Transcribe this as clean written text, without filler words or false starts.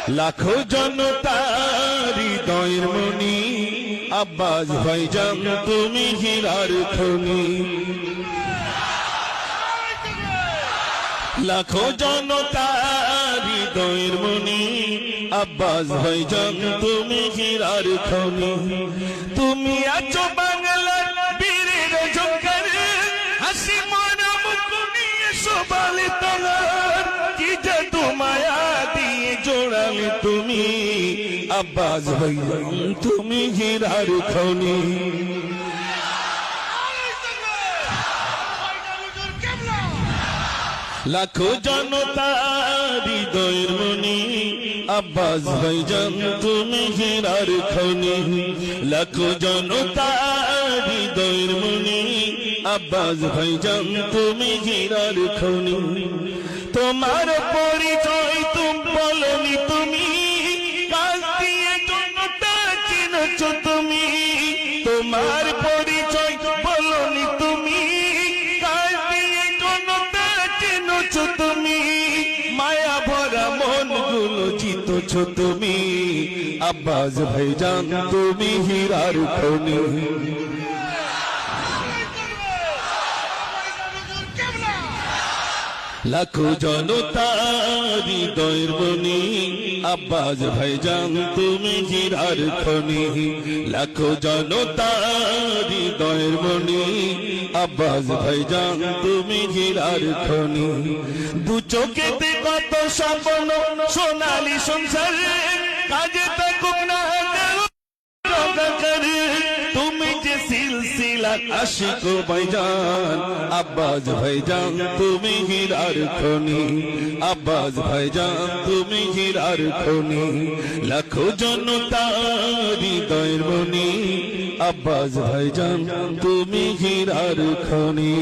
লাখো জনতার হৃদয়ের মনি আব্বাস ভাইজান তুমি হীরার খনি। লাখো জনতার হৃদয়ের মনি আব্বাস ভাইজান তুমি হীরার খনি। তুমি আছো বাংলার বীরের ঝঙ্কার, হাসি মরা মুখ নিয়ে শোভালে তোমার, কি জাদু মায়া দিয়ে জোড়ালে তুমি আব্বাস ভাইজান তুমি হীরার খনি। লাখো জনতার হৃদয়ের মনি আব্বাস ভাইজান তুমি হীরার খনি। লাখো জনতার হৃদয়ের মনি আব্বাস ভাইজান তুমি হীরার খনি। তোমার পরিচয় তুমি বলনি, তুমি কাজ দিয়ে জনতা চিনেছ তুমি। তোমার পরিচয় বলনি, তুমি কাজ দিয়ে জনতা চিনেছ তুমি। মায়া ভরা মন গুলো জিতেছ তুমি আব্বাস ভাইজান তুমি হীরার খনি। লাখো জনতার হৃদয়ের মনি আব্বাস ভাইজান তুমি হীরার খনি। লাখো জনতার হৃদয়ের মনি আব্বাস ভাইজান তুমি হীরার খনি। দু চোখেতে কত স্বপ্ন সোনালী সংসার, কাজে থাকুক না তুমি যে সিলসিলা আশিক ভাইজান আব্বাস ভাইজান তুমি হীরার খনি। আব্বাস ভাইজান তুমি হীরার খনি। লাখো জনতার হৃদয়ের মনি আব্বাস ভাইজান তুমি হীরার খনি।